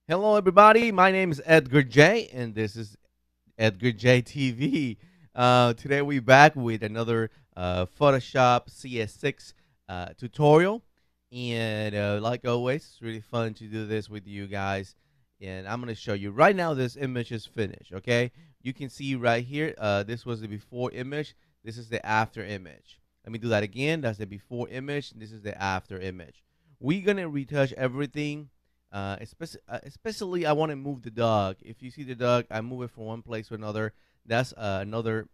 Hello, everybody. My name is Edgar J, and this is Edgar JTV. Today we're back with another Photoshop CS6 tutorial, and like always, it's really fun to do this with you guys. And I'm gonna show you right now. This image is finished. Okay, you can see right here. This was the before image. This is the after image. Let me do that again. That's the before image. This is the after image. We're gonna retouch everything, especially I want to move the dog. If you see the dog, I move it from one place to another. That's another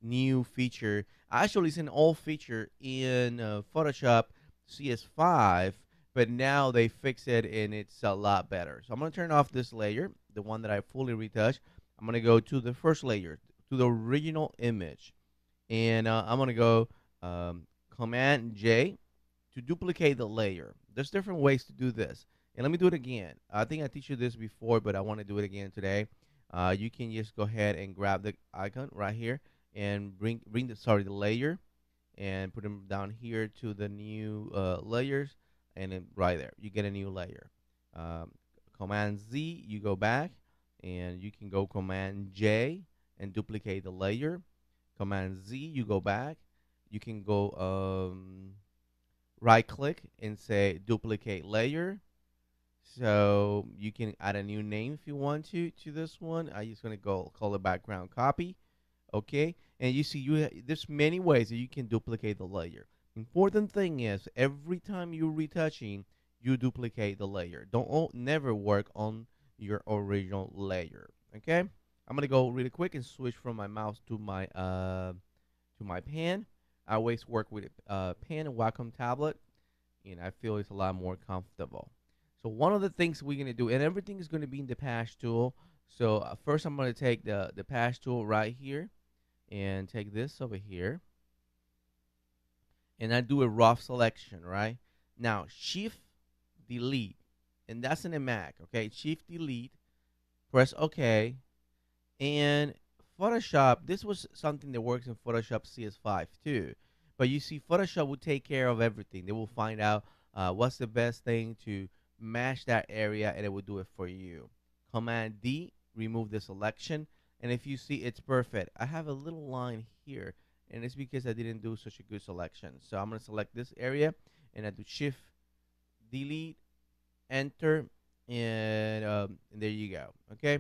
new feature. Actually, it's an old feature in Photoshop CS5, but now they fix it and it's a lot better. So I'm gonna turn off this layer, the one that I fully retouched. I'm gonna go to the first layer, to the original image, and I'm gonna go Command J to duplicate the layer. There's different ways to do this. And let me do it again. I think I teach you this before, but I want to do it again today. You can just go ahead and grab the icon right here and bring the layer and put them down here to the new layers, and then right there you get a new layer. Um, Command Z, you go back, and you can go Command J and duplicate the layer. Command Z, you go back. You can go right click and say duplicate layer. So you can add a new name if you want to this one. I'm just gonna go call it background copy. Okay, and you see there's many ways that you can duplicate the layer. Important thing is every time you're retouching, you duplicate the layer. Don't never work on your original layer. Okay, I'm gonna go really quick and switch from my mouse to my pen. I always work with pen and Wacom tablet, and I feel it's a lot more comfortable. So one of the things we're gonna do, and everything is gonna be in the patch tool. So first, I'm gonna take the patch tool right here, and take this over here, and I do a rough selection. Right now, Shift Delete, and that's in a Mac. Okay, Shift Delete, press OK, and Photoshop. This was something that works in Photoshop CS5 too. But you see, Photoshop will take care of everything. They will find out what's the best thing to match that area, and it will do it for you. Command D, remove the selection, and if you see, it's perfect. I have a little line here, and it's because I didn't do such a good selection. So I'm gonna select this area, and I do Shift Delete, Enter, and there you go. Okay.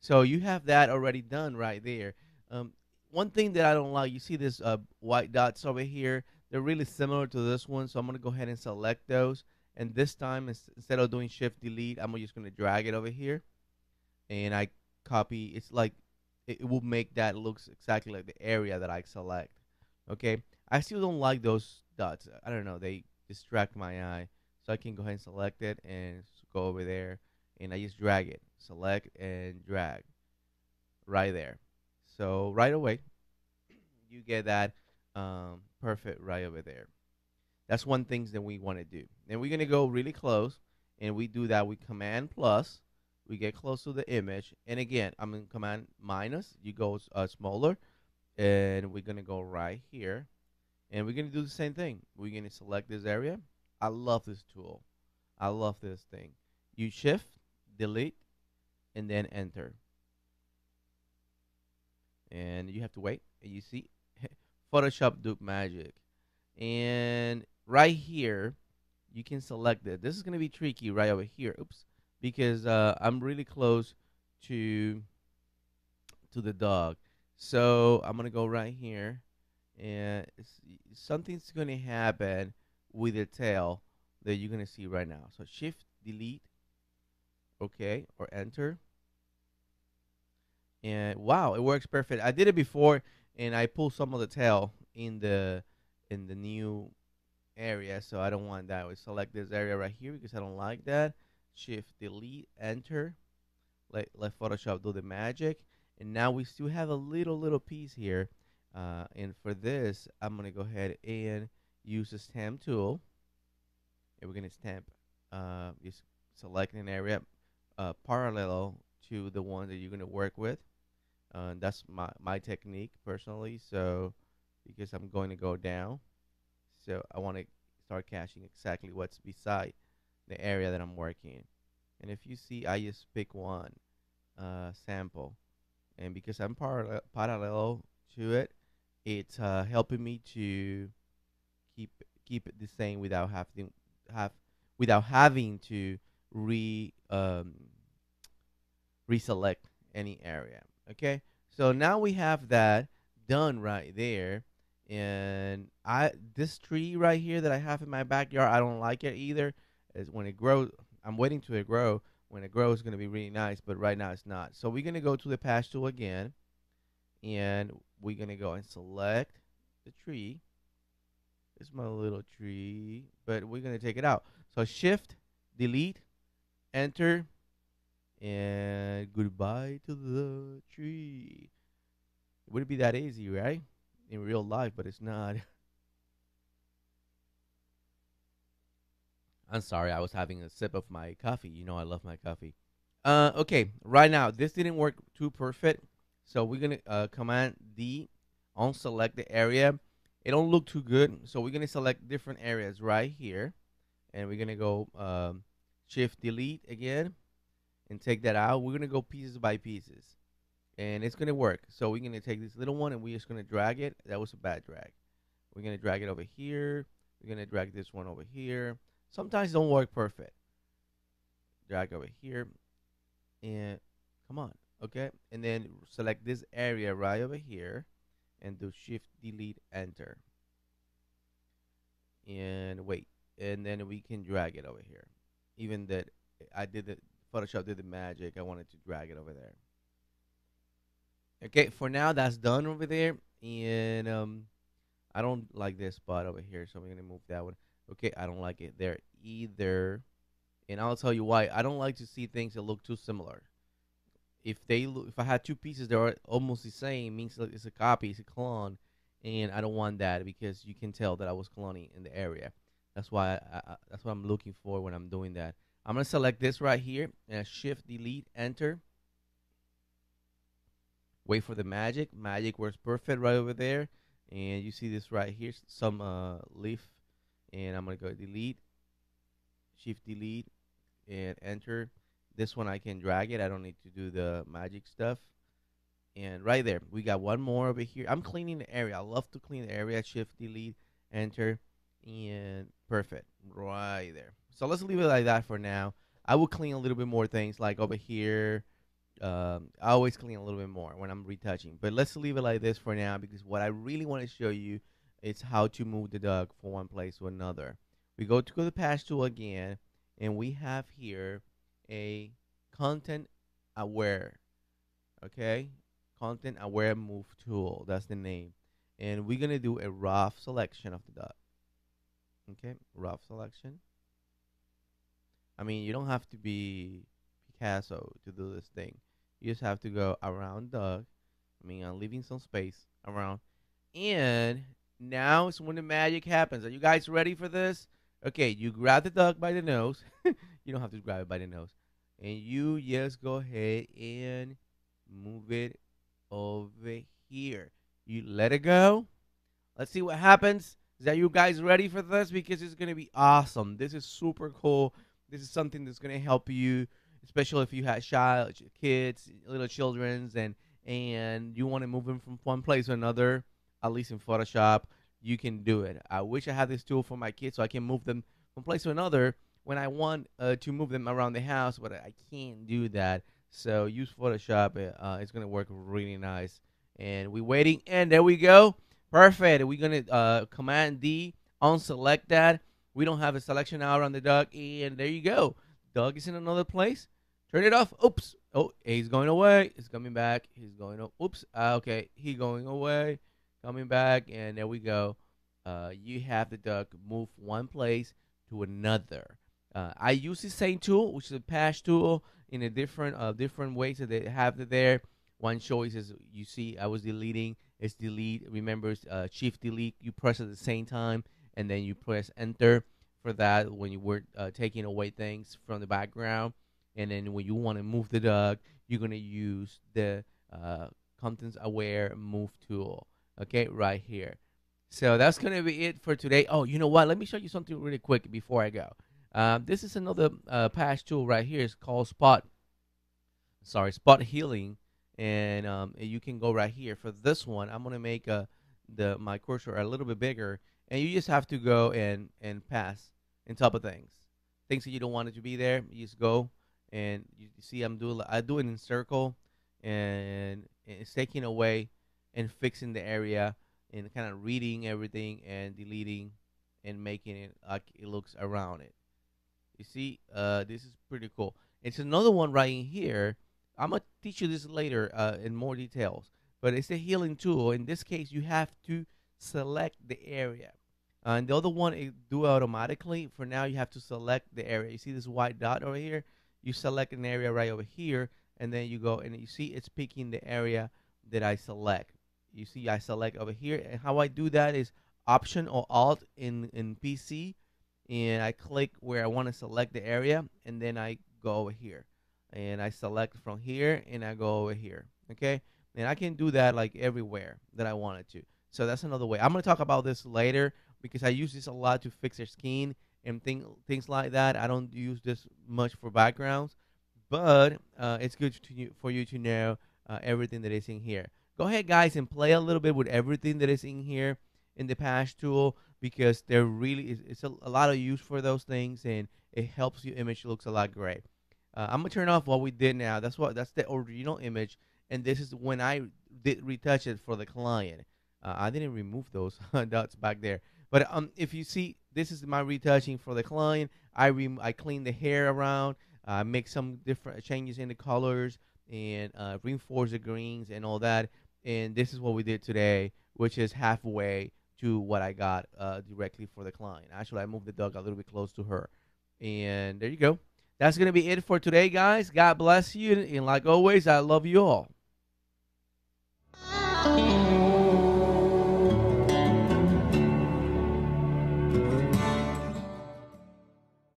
So you have that already done right there. Um, One thing that I don't like, you see this white dots over here. They're really similar to this one, so I'm gonna go ahead and select those. And this time, instead of doing Shift Delete, I'm just gonna drag it over here, and I copy. It's like it will make that looks exactly like the area that I select. Okay, I still don't like those dots. I don't know, they distract my eye. So I can go ahead and select it and go over there, and I just drag it, select and drag right there. So right away, you get that perfect right over there. That's one thing that we want to do. And we're gonna go really close, and we do that with Command plus. We get close to the image, and again, I'm in Command minus. You go smaller, and we're gonna go right here, and we're gonna do the same thing. We're gonna select this area. I love this tool. I love this thing. You Shift, Delete, and then Enter, and you have to wait. And you see, Photoshop do magic. And right here, you can select it. This is gonna be tricky right over here. Oops, because I'm really close to the dog. So I'm gonna go right here, and something's gonna happen with the tail that you're gonna see right now. So Shift Delete, okay, or Enter, and wow, it works perfect. I did it before, and I pulled some of the tail in the new area, so I don't want that. We select this area right here because I don't like that. Shift Delete, Enter, let Photoshop do the magic, and now we still have a little piece here. And for this, I'm gonna go ahead and use the stamp tool, and we're gonna stamp, just select an area parallel to the one that you're gonna work with. That's my technique personally. So because I'm going to go down, so I want to start catching exactly what's beside the area that I'm working. And if you see, I just pick one sample, and because I'm parallel to it, it's helping me to keep keep it the same have without having to re reselect any area. Okay, so now we have that done right there. And I this tree right here that I have in my backyard, I don't like it either. Is when it grows, I'm waiting to it grow. When it grows, it's gonna be really nice, but right now it's not. So we're gonna go to the patch tool again, and we're gonna go and select the tree. It's my little tree, but we're gonna take it out. So Shift, Delete, Enter, and goodbye to the tree. It wouldn't be that easy, right? In real life, but it's not. I'm sorry, I was having a sip of my coffee. You know I love my coffee. Okay, right now this didn't work too perfect, so we're gonna Command D on select the area. It don't look too good, so we're gonna select different areas right here, and we're gonna go Shift Delete again and take that out. We're gonna go pieces by pieces, and it's gonna work. So we're gonna take this little one and we're just gonna drag it. That was a bad drag. We're gonna drag it over here. We're gonna drag this one over here. Sometimes it don't work perfect. Drag over here and come on, okay. And then select this area right over here and do Shift Delete Enter and wait, and then we can drag it over here. Even that I did the Photoshop did the magic. I wanted to drag it over there. Okay, for now that's done over there, and I don't like this spot over here, so I'm gonna move that one. Okay, I don't like it there either, and I'll tell you why. I don't like to see things that look too similar. If I had two pieces that are almost the same, means that it's a copy, it's a clone, and I don't want that because you can tell that I was cloning in the area. That's why that's what I'm looking for when I'm doing that. I'm gonna select this right here and Shift Delete Enter. Wait for the magic. Magic works perfect right over there. And you see this right here, some leaf. And I'm going to go delete, Shift Delete, and enter. This one I can drag it. I don't need to do the magic stuff. And right there, we got one more over here. I'm cleaning the area. I love to clean the area. Shift Delete, enter, and perfect. Right there. So let's leave it like that for now. I will clean a little bit more things like over here. I always clean a little bit more when I'm retouching, but let's leave it like this for now because what I really want to show you is how to move the dog from one place to another. We go to the patch tool again, and we have here a content aware, okay? Content aware move tool, that's the name. And we're gonna do a rough selection of the dog, okay? Rough selection. I mean, you don't have to be Picasso to do this thing. You just have to go around Doug. I mean, I'm leaving some space around. And now is when the magic happens. Are you guys ready for this? Okay, you grab the duck by the nose. You don't have to grab it by the nose. And you just go ahead and move it over here. You let it go. Let's see what happens. Is that you guys ready for this? Because it's going to be awesome. This is super cool. This is something that's going to help you, especially if you have kids, little children's, and you want to move them from one place to another. At least in Photoshop, you can do it. I wish I had this tool for my kids so I can move them from place to another when I want to move them around the house, but I can't do that. So use Photoshop. It's going to work really nice. And we're waiting, and there we go. Perfect. We're going to Command D, unselect that. We don't have a selection now on the dog, and there you go. Dog is in another place. Turn it off. Oops. Oh, he's going away. He's coming back. He's going. Oops. Okay. He's going away. Coming back, and there we go. You have the dog move one place to another. I use the same tool, which is a patch tool, in a different ways that they have it there. One choice is you see I was deleting. It's delete. Remember, Shift Delete. You press at the same time, and then you press Enter for that when you were taking away things from the background. And then when you want to move the dog, you're gonna use the Contents Aware Move tool. Okay, right here. So that's gonna be it for today. Oh, you know what? Let me show you something really quick before I go. This is another patch tool right here. It's called spot healing, and you can go right here for this one. I'm gonna make the my cursor a little bit bigger, and you just have to go and pass on top of things that you don't want it to be there. You just go, and you see I do it in circle, and it's taking away and fixing the area and kind of reading everything and deleting and making it like it looks around it. You see, this is pretty cool. It's another one right in here. I'm gonna teach you this later in more details. But it's a healing tool. In this case, you have to select the area. And the other one is do automatically. For now, you have to select the area. You see this white dot over here? You select an area right over here, and then you go and you see it's picking the area that I select. You see, I select over here, and how I do that is Option or Alt in PC, and I click where I want to select the area, and then I go over here, and I select from here, and I go over here. Okay, and I can do that like everywhere that I wanted to. So that's another way. I'm gonna talk about this later because I use this a lot to fix their skin and things like that. I don't use this much for backgrounds, but it's good for you to know everything that is in here. Go ahead, guys, and play a little bit with everything that is in here in the patch tool because there really is it's a lot of use for those things, and it helps your image looks a lot great. I'm gonna turn off what we did now. That's the original image, and this is when I did retouch it for the client. I didn't remove those dots back there, but if you see, this is my retouching for the client. I clean the hair around, make some different changes in the colors, and reinforce the greens and all that. And this is what we did today, which is halfway to what I got directly for the client. Actually, I moved the dog a little bit close to her. And there you go. That's going to be it for today, guys. God bless you. And like always, I love you all.